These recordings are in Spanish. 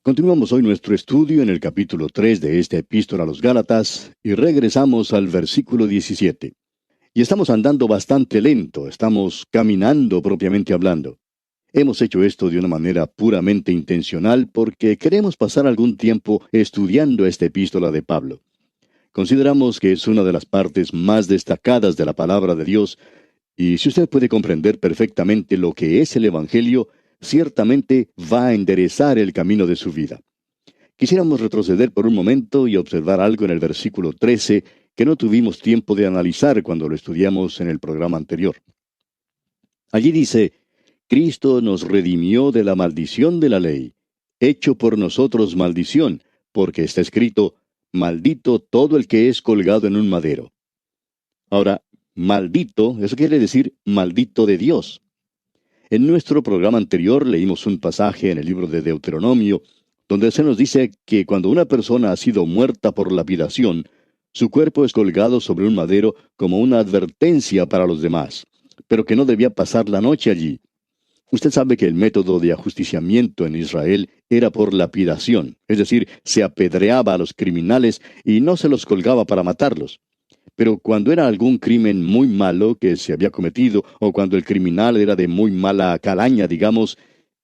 Continuamos hoy nuestro estudio en el capítulo 3 de esta epístola a los Gálatas y regresamos al versículo 17. Y estamos andando bastante lento, estamos caminando propiamente hablando. Hemos hecho esto de una manera puramente intencional porque queremos pasar algún tiempo estudiando esta epístola de Pablo. Consideramos que es una de las partes más destacadas de la palabra de Dios, y si usted puede comprender perfectamente lo que es el Evangelio, ciertamente va a enderezar el camino de su vida. Quisiéramos retroceder por un momento y observar algo en el versículo 13 que no tuvimos tiempo de analizar cuando lo estudiamos en el programa anterior. Allí dice, Cristo nos redimió de la maldición de la ley, hecho por nosotros maldición, porque está escrito, maldito todo el que es colgado en un madero. Ahora, maldito, eso quiere decir maldito de Dios. En nuestro programa anterior leímos un pasaje en el libro de Deuteronomio, donde se nos dice que cuando una persona ha sido muerta por lapidación, su cuerpo es colgado sobre un madero como una advertencia para los demás, pero que no debía pasar la noche allí. Usted sabe que el método de ajusticiamiento en Israel era por lapidación, es decir, se apedreaba a los criminales y no se los colgaba para matarlos. Pero cuando era algún crimen muy malo que se había cometido, o cuando el criminal era de muy mala calaña, digamos,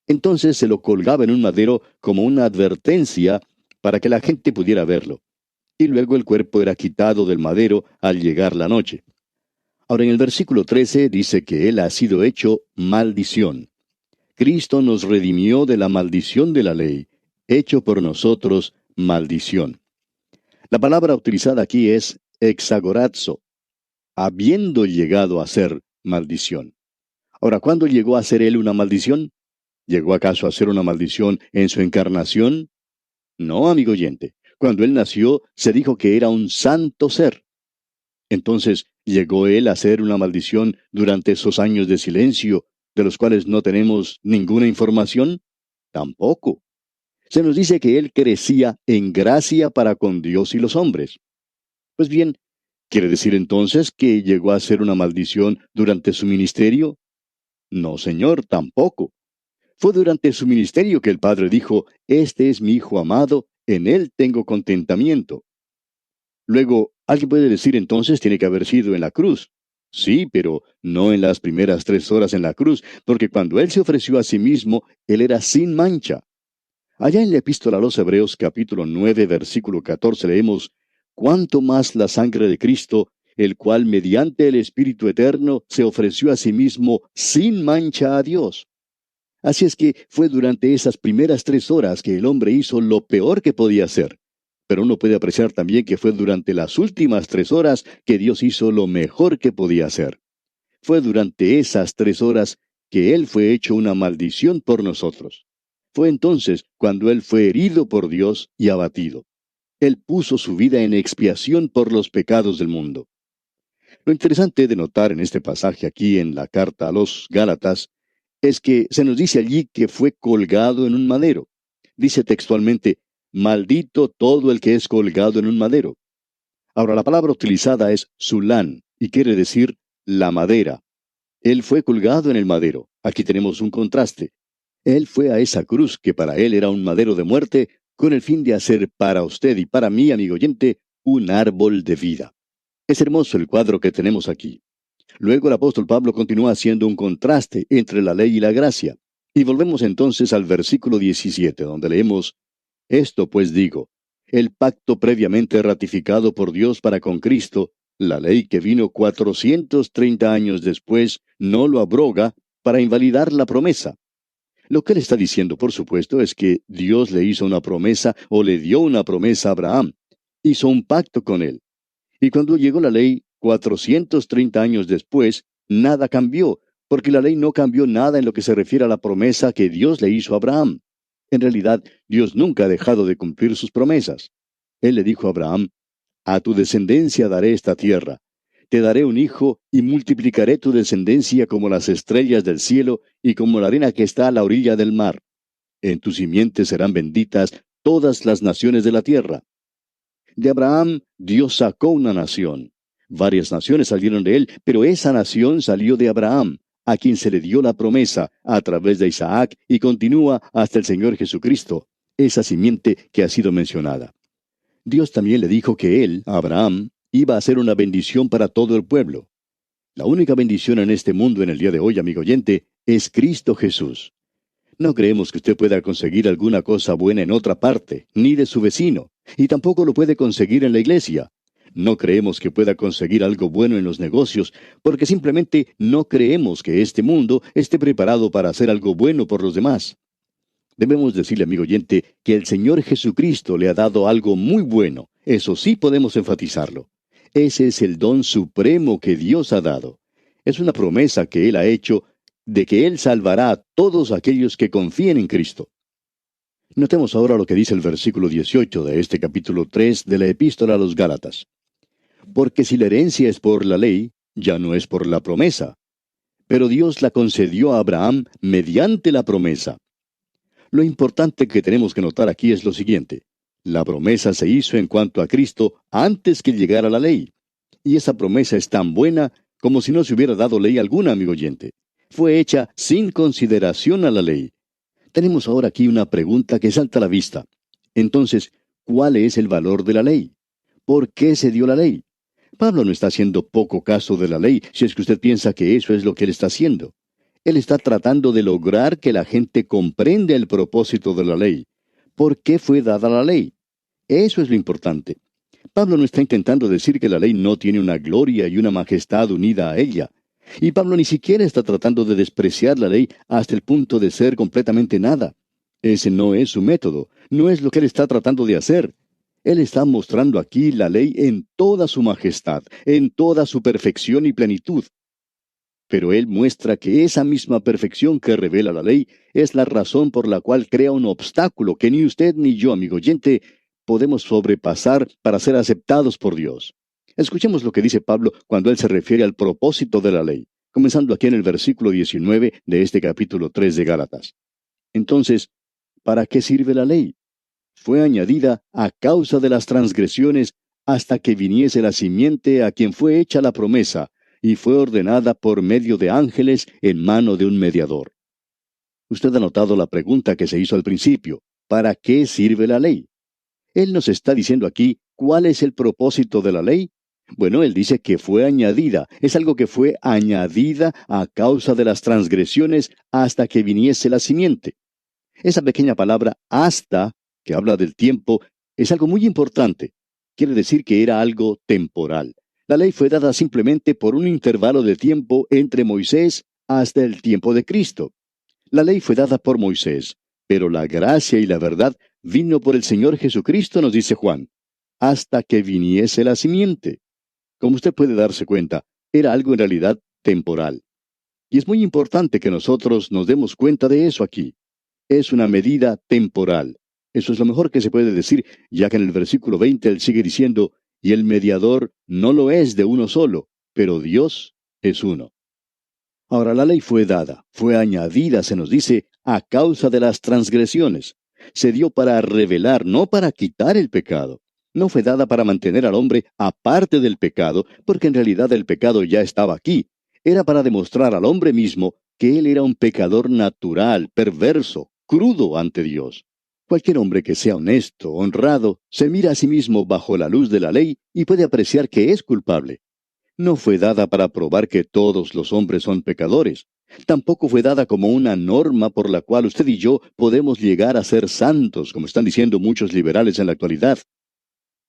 entonces se lo colgaba en un madero como una advertencia para que la gente pudiera verlo. Y luego el cuerpo era quitado del madero al llegar la noche. Ahora en el versículo 13 dice que Él ha sido hecho maldición. Cristo nos redimió de la maldición de la ley, hecho por nosotros maldición. La palabra utilizada aquí es exagorazo, habiendo llegado a ser maldición. Ahora, ¿cuándo llegó a ser Él una maldición? ¿Llegó acaso a ser una maldición en su encarnación? No, amigo oyente. Cuando Él nació, se dijo que era un santo ser. Entonces, ¿llegó Él a ser una maldición durante esos años de silencio, de los cuales no tenemos ninguna información? Tampoco. Se nos dice que Él crecía en gracia para con Dios y los hombres. Pues bien, ¿quiere decir entonces que llegó a ser una maldición durante su ministerio? No, señor, tampoco. Fue durante su ministerio que el Padre dijo, Este es mi Hijo amado, en él tengo contentamiento. Luego, alguien puede decir entonces tiene que haber sido en la cruz. Sí, pero no en las primeras 3 horas en la cruz, porque cuando Él se ofreció a sí mismo, Él era sin mancha. Allá en la epístola a los Hebreos capítulo 9 versículo 14 leemos, «Cuánto más la sangre de Cristo, el cual mediante el Espíritu Eterno se ofreció a sí mismo sin mancha a Dios». Así es que fue durante esas primeras 3 horas que el hombre hizo lo peor que podía hacer. Pero uno puede apreciar también que fue durante las últimas 3 horas que Dios hizo lo mejor que podía hacer. Fue durante esas 3 horas que Él fue hecho una maldición por nosotros. Fue entonces cuando Él fue herido por Dios y abatido. Él puso su vida en expiación por los pecados del mundo. Lo interesante de notar en este pasaje aquí en la carta a los Gálatas es que se nos dice allí que fue colgado en un madero. Dice textualmente, maldito todo el que es colgado en un madero. Ahora la palabra utilizada es sulán y quiere decir la madera. Él fue colgado en el madero. Aquí tenemos un contraste. Él fue a esa cruz que para él era un madero de muerte, con el fin de hacer para usted y para mí, amigo oyente, un árbol de vida. Es hermoso el cuadro que tenemos aquí. Luego el apóstol Pablo continúa haciendo un contraste entre la ley y la gracia. Y volvemos entonces al versículo 17, donde leemos, Esto pues digo, el pacto previamente ratificado por Dios para con Cristo, la ley que vino 430 años después, no lo abroga para invalidar la promesa. Lo que él está diciendo, por supuesto, es que Dios le hizo una promesa o le dio una promesa a Abraham. Hizo un pacto con él. Y cuando llegó la ley, 430 años después, nada cambió, porque la ley no cambió nada en lo que se refiere a la promesa que Dios le hizo a Abraham. En realidad, Dios nunca ha dejado de cumplir sus promesas. Él le dijo a Abraham, a tu descendencia daré esta tierra. Te daré un hijo y multiplicaré tu descendencia como las estrellas del cielo y como la arena que está a la orilla del mar. En tu simiente serán benditas todas las naciones de la tierra. De Abraham, Dios sacó una nación. Varias naciones salieron de él, pero esa nación salió de Abraham, a quien se le dio la promesa a través de Isaac y continúa hasta el Señor Jesucristo. esa simiente que ha sido mencionada. Dios también le dijo que él, Abraham, iba a ser una bendición para todo el pueblo. La única bendición en este mundo en el día de hoy, amigo oyente, es Cristo Jesús. No creemos que usted pueda conseguir alguna cosa buena en otra parte, ni de su vecino, y tampoco lo puede conseguir en la iglesia. No creemos que pueda conseguir algo bueno en los negocios, porque simplemente no creemos que este mundo esté preparado para hacer algo bueno por los demás. Debemos decirle, amigo oyente, que el Señor Jesucristo le ha dado algo muy bueno. Eso sí podemos enfatizarlo. Ese es el don supremo que Dios ha dado. Es una promesa que Él ha hecho de que Él salvará a todos aquellos que confíen en Cristo. Notemos ahora lo que dice el versículo 18 de este capítulo 3 de la Epístola a los Gálatas. Porque si la herencia es por la ley, ya no es por la promesa. Pero Dios la concedió a Abraham mediante la promesa. Lo importante que tenemos que notar aquí es lo siguiente. La promesa se hizo en cuanto a Cristo antes que llegara la ley. Y esa promesa es tan buena como si no se hubiera dado ley alguna, amigo oyente. Fue hecha sin consideración a la ley. Tenemos ahora aquí una pregunta que salta a la vista. Entonces, ¿cuál es el valor de la ley? ¿Por qué se dio la ley? Pablo no está haciendo poco caso de la ley, si es que usted piensa que eso es lo que él está haciendo. Él está tratando de lograr que la gente comprenda el propósito de la ley. ¿Por qué fue dada la ley? Eso es lo importante. Pablo no está intentando decir que la ley no tiene una gloria y una majestad unida a ella. Y Pablo ni siquiera está tratando de despreciar la ley hasta el punto de ser completamente nada. Ese no es su método, no es lo que él está tratando de hacer. Él está mostrando aquí la ley en toda su majestad, en toda su perfección y plenitud. Pero él muestra que esa misma perfección que revela la ley es la razón por la cual crea un obstáculo que ni usted ni yo, amigo oyente, podemos sobrepasar para ser aceptados por Dios. Escuchemos lo que dice Pablo cuando él se refiere al propósito de la ley, comenzando aquí en el versículo 19 de este capítulo 3 de Gálatas. Entonces, ¿para qué sirve la ley? Fue añadida a causa de las transgresiones hasta que viniese la simiente a quien fue hecha la promesa, y fue ordenada por medio de ángeles en mano de un mediador. Usted ha notado la pregunta que se hizo al principio. ¿Para qué sirve la ley? Él nos está diciendo aquí cuál es el propósito de la ley. Bueno, él dice que fue añadida. Es algo que fue añadida a causa de las transgresiones hasta que viniese la simiente. Esa pequeña palabra hasta, que habla del tiempo, es algo muy importante. Quiere decir que era algo temporal. La ley fue dada simplemente por un intervalo de tiempo entre Moisés hasta el tiempo de Cristo. La ley fue dada por Moisés, pero la gracia y la verdad vino por el Señor Jesucristo, nos dice Juan, hasta que viniese la simiente. Como usted puede darse cuenta, era algo en realidad temporal. Y es muy importante que nosotros nos demos cuenta de eso aquí. Es una medida temporal. Eso es lo mejor que se puede decir, ya que en el versículo 20 él sigue diciendo, y el mediador no lo es de uno solo, pero Dios es uno. Ahora la ley fue dada, fue añadida, se nos dice, a causa de las transgresiones. Se dio para revelar, no para quitar el pecado. No fue dada para mantener al hombre aparte del pecado, porque en realidad el pecado ya estaba aquí. Era para demostrar al hombre mismo que él era un pecador natural, perverso, crudo ante Dios. Cualquier hombre que sea honesto, honrado, se mira a sí mismo bajo la luz de la ley y puede apreciar que es culpable. No fue dada para probar que todos los hombres son pecadores. Tampoco fue dada como una norma por la cual usted y yo podemos llegar a ser santos, como están diciendo muchos liberales en la actualidad.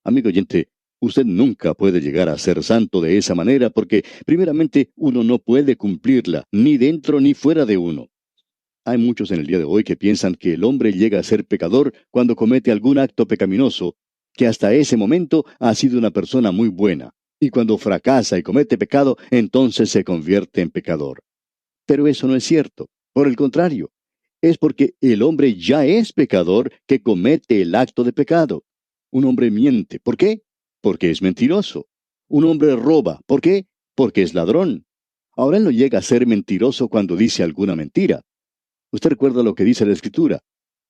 Amigo oyente, usted nunca puede llegar a ser santo de esa manera porque, primeramente, uno no puede cumplirla, ni dentro ni fuera de uno. Hay muchos en el día de hoy que piensan que el hombre llega a ser pecador cuando comete algún acto pecaminoso, que hasta ese momento ha sido una persona muy buena, y cuando fracasa y comete pecado, entonces se convierte en pecador. Pero eso no es cierto. Por el contrario, es porque el hombre ya es pecador que comete el acto de pecado. Un hombre miente. ¿Por qué? Porque es mentiroso. Un hombre roba. ¿Por qué? Porque es ladrón. Ahora él no llega a ser mentiroso cuando dice alguna mentira. Usted recuerda lo que dice la Escritura.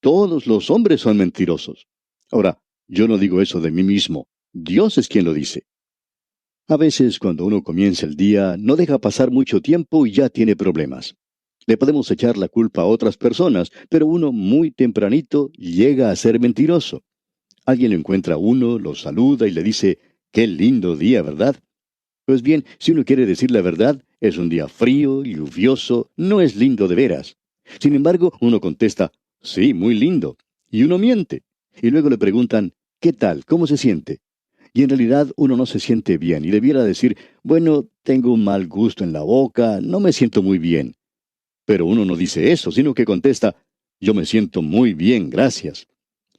Todos los hombres son mentirosos. Ahora, yo no digo eso de mí mismo. Dios es quien lo dice. A veces, cuando uno comienza el día, no deja pasar mucho tiempo y ya tiene problemas. Le podemos echar la culpa a otras personas, pero uno muy tempranito llega a ser mentiroso. Alguien lo encuentra a uno, lo saluda y le dice, qué lindo día, ¿verdad? Pues bien, si uno quiere decir la verdad, es un día frío, lluvioso, no es lindo de veras. Sin embargo, uno contesta, sí, muy lindo. Y uno miente. Y luego le preguntan, ¿qué tal? ¿Cómo se siente? Y en realidad uno no se siente bien y debiera decir, bueno, tengo un mal gusto en la boca, no me siento muy bien. Pero uno no dice eso, sino que contesta, yo me siento muy bien, gracias.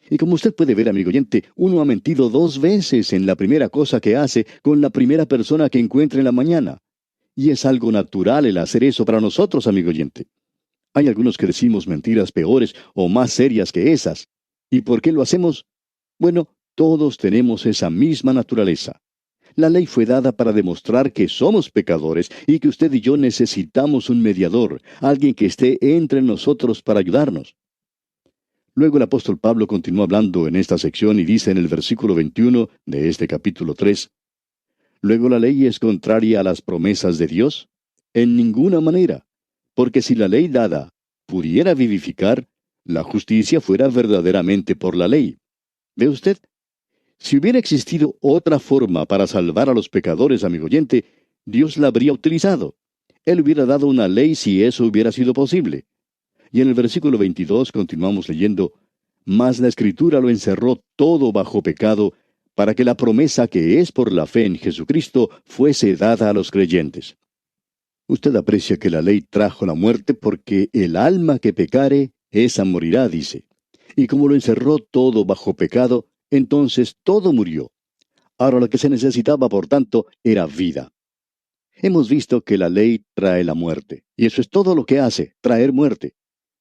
Y como usted puede ver, amigo oyente, uno ha mentido dos veces en la primera cosa que hace con la primera persona que encuentra en la mañana. Y es algo natural el hacer eso para nosotros, amigo oyente. Hay algunos que decimos mentiras peores o más serias que esas. ¿Y por qué lo hacemos? Bueno, todos tenemos esa misma naturaleza. La ley fue dada para demostrar que somos pecadores y que usted y yo necesitamos un mediador, alguien que esté entre nosotros para ayudarnos. Luego el apóstol Pablo continúa hablando en esta sección y dice en el versículo 21 de este capítulo 3: ¿luego la ley es contraria a las promesas de Dios? En ninguna manera, porque si la ley dada pudiera vivificar, la justicia fuera verdaderamente por la ley. ¿Ve usted? Si hubiera existido otra forma para salvar a los pecadores, amigo oyente, Dios la habría utilizado. Él hubiera dado una ley si eso hubiera sido posible. Y en el versículo 22 continuamos leyendo, mas la Escritura lo encerró todo bajo pecado, para que la promesa que es por la fe en Jesucristo fuese dada a los creyentes. Usted aprecia que la ley trajo la muerte porque el alma que pecare, esa morirá, dice. Y como lo encerró todo bajo pecado, entonces todo murió. Ahora lo que se necesitaba, por tanto, era vida. Hemos visto que la ley trae la muerte, y eso es todo lo que hace, traer muerte.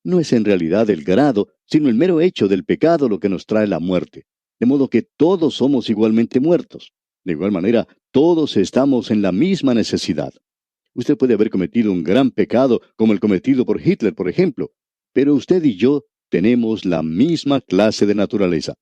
No es en realidad el grado, sino el mero hecho del pecado lo que nos trae la muerte. De modo que todos somos igualmente muertos. De igual manera, todos estamos en la misma necesidad. Usted puede haber cometido un gran pecado, como el cometido por Hitler, por ejemplo, pero usted y yo tenemos la misma clase de naturaleza.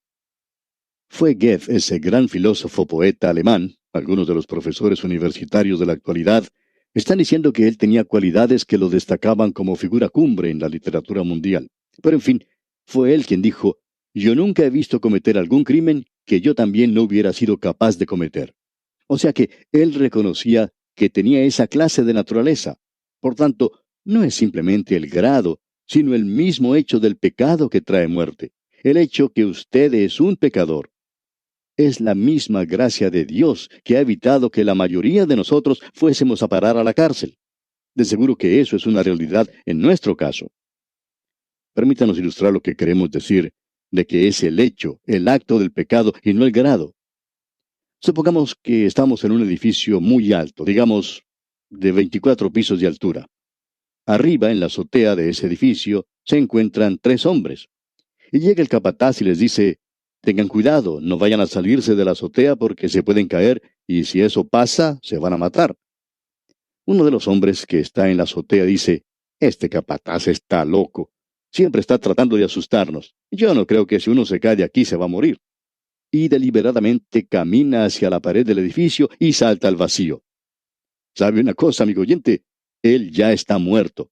Fue Goethe, ese gran filósofo poeta alemán, algunos de los profesores universitarios de la actualidad están diciendo que él tenía cualidades que lo destacaban como figura cumbre en la literatura mundial. Pero en fin, fue él quien dijo, yo nunca he visto cometer algún crimen que yo también no hubiera sido capaz de cometer. O sea que él reconocía que tenía esa clase de naturaleza. Por tanto, no es simplemente el grado, sino el mismo hecho del pecado que trae muerte. El hecho que usted es un pecador. Es la misma gracia de Dios que ha evitado que la mayoría de nosotros fuésemos a parar a la cárcel. De seguro que eso es una realidad en nuestro caso. Permítanos ilustrar lo que queremos decir de que es el hecho, el acto del pecado y no el grado. Supongamos que estamos en un edificio muy alto, digamos de 24 pisos de altura. Arriba, en la azotea de ese edificio, se encuentran tres hombres. Y llega el capataz y les dice, tengan cuidado, no vayan a salirse de la azotea porque se pueden caer y si eso pasa, se van a matar. Uno de los hombres que está en la azotea dice, este capataz está loco. Siempre está tratando de asustarnos. Yo no creo que si uno se cae de aquí se va a morir. Y deliberadamente camina hacia la pared del edificio y salta al vacío. ¿Sabe una cosa, amigo oyente? Él ya está muerto.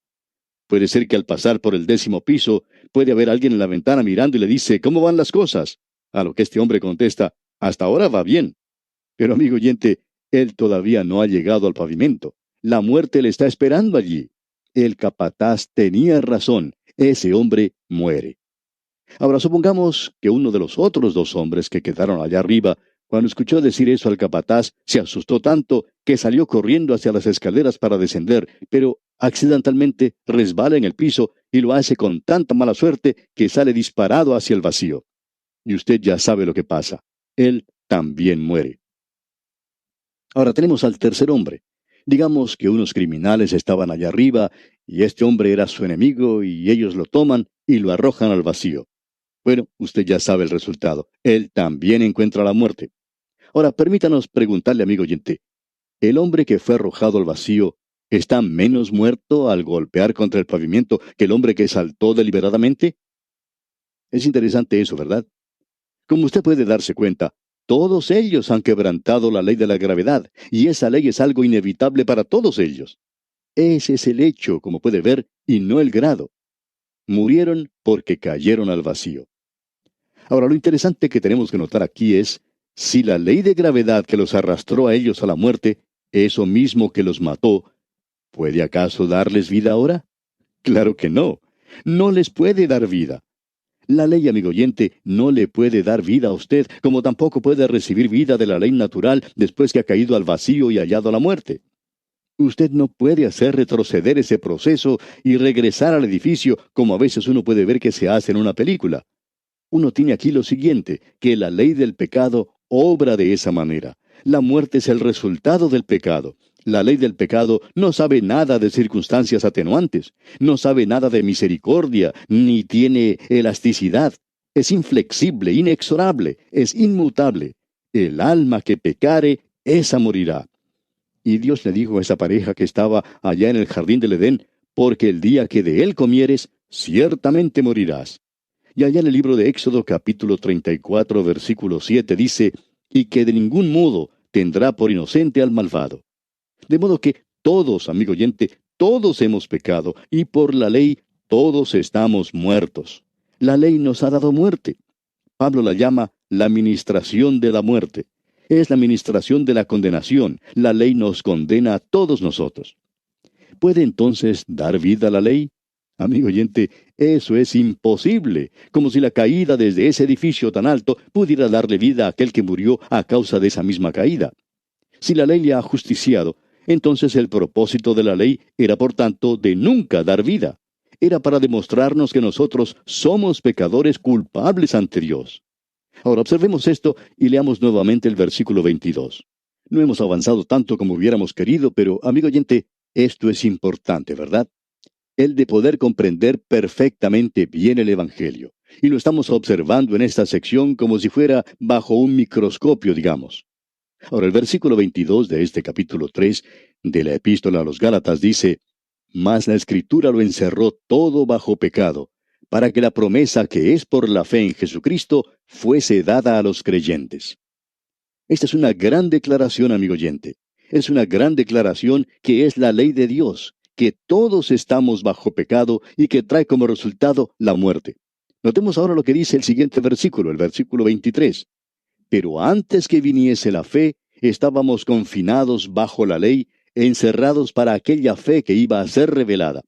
Puede ser que al pasar por el 10º piso, puede haber alguien en la ventana mirando y le dice, ¿cómo van las cosas? A lo que este hombre contesta, hasta ahora va bien. Pero amigo oyente, él todavía no ha llegado al pavimento. La muerte le está esperando allí. El capataz tenía razón. Ese hombre muere. Ahora supongamos que uno de los otros dos hombres que quedaron allá arriba, cuando escuchó decir eso al capataz, se asustó tanto que salió corriendo hacia las escaleras para descender, pero accidentalmente resbala en el piso y lo hace con tanta mala suerte que sale disparado hacia el vacío. Y usted ya sabe lo que pasa. Él también muere. Ahora tenemos al tercer hombre. Digamos que unos criminales estaban allá arriba y este hombre era su enemigo y ellos lo toman y lo arrojan al vacío. Bueno, usted ya sabe el resultado. Él también encuentra la muerte. Ahora, permítanos preguntarle, amigo oyente, ¿el hombre que fue arrojado al vacío está menos muerto al golpear contra el pavimento que el hombre que saltó deliberadamente? Es interesante eso, ¿verdad? Como usted puede darse cuenta, todos ellos han quebrantado la ley de la gravedad, y esa ley es algo inevitable para todos ellos. Ese es el hecho, como puede ver, y no el grado. Murieron porque cayeron al vacío. Ahora, lo interesante que tenemos que notar aquí es, si la ley de gravedad que los arrastró a ellos a la muerte, eso mismo que los mató, ¿puede acaso darles vida ahora? Claro que no. No les puede dar vida. La ley, amigo oyente, no le puede dar vida a usted, como tampoco puede recibir vida de la ley natural después que ha caído al vacío y hallado la muerte. Usted no puede hacer retroceder ese proceso y regresar al edificio como a veces uno puede ver que se hace en una película. Uno tiene aquí lo siguiente, que la ley del pecado obra de esa manera. La muerte es el resultado del pecado. La ley del pecado no sabe nada de circunstancias atenuantes, no sabe nada de misericordia, ni tiene elasticidad. Es inflexible, inexorable, es inmutable. El alma que pecare, esa morirá. Y Dios le dijo a esa pareja que estaba allá en el jardín del Edén, porque el día que de él comieres, ciertamente morirás. Y allá en el libro de Éxodo capítulo 34, versículo 7 dice, y que de ningún modo tendrá por inocente al malvado. De modo que todos, amigo oyente, todos hemos pecado, y por la ley todos estamos muertos. La ley nos ha dado muerte. Pablo la llama la ministración de la muerte. Es la ministración de la condenación. La ley nos condena a todos nosotros. ¿Puede entonces dar vida a la ley? Amigo oyente, eso es imposible, como si la caída desde ese edificio tan alto pudiera darle vida a aquel que murió a causa de esa misma caída. Si la ley le ha ajusticiado, entonces el propósito de la ley era por tanto de nunca dar vida. Era para demostrarnos que nosotros somos pecadores culpables ante Dios. Ahora observemos esto y leamos nuevamente el versículo 22. No hemos avanzado tanto como hubiéramos querido, pero, amigo oyente, esto es importante, ¿verdad? El de poder comprender perfectamente bien el Evangelio. Y lo estamos observando en esta sección como si fuera bajo un microscopio, digamos. Ahora, el versículo 22 de este capítulo 3 de la Epístola a los Gálatas dice, «Mas la Escritura lo encerró todo bajo pecado, para que la promesa que es por la fe en Jesucristo fuese dada a los creyentes». Esta es una gran declaración, amigo oyente. Es una gran declaración que es la ley de Dios, que todos estamos bajo pecado y que trae como resultado la muerte. Notemos ahora lo que dice el siguiente versículo, el versículo 23. Pero antes que viniese la fe, estábamos confinados bajo la ley, encerrados para aquella fe que iba a ser revelada.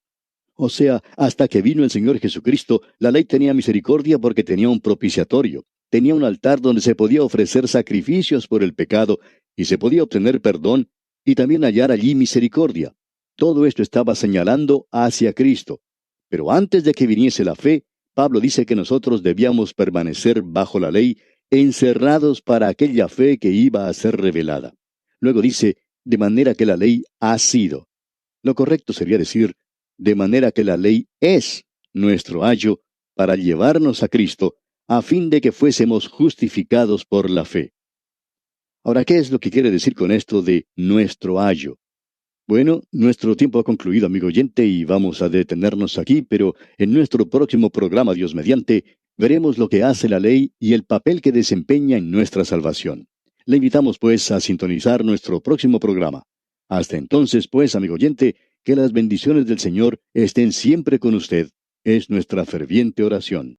O sea, hasta que vino el Señor Jesucristo, la ley tenía misericordia porque tenía un propiciatorio. Tenía un altar donde se podía ofrecer sacrificios por el pecado y se podía obtener perdón y también hallar allí misericordia. Todo esto estaba señalando hacia Cristo. Pero antes de que viniese la fe, Pablo dice que nosotros debíamos permanecer bajo la ley, encerrados para aquella fe que iba a ser revelada. Luego dice, de manera que la ley ha sido. Lo correcto sería decir, de manera que la ley es nuestro ayo para llevarnos a Cristo, a fin de que fuésemos justificados por la fe. Ahora, ¿qué es lo que quiere decir con esto de nuestro ayo? Bueno, nuestro tiempo ha concluido, amigo oyente, y vamos a detenernos aquí, pero en nuestro próximo programa, Dios mediante, veremos lo que hace la ley y el papel que desempeña en nuestra salvación. Le invitamos, pues, a sintonizar nuestro próximo programa. Hasta entonces, pues, amigo oyente, que las bendiciones del Señor estén siempre con usted. Es nuestra ferviente oración.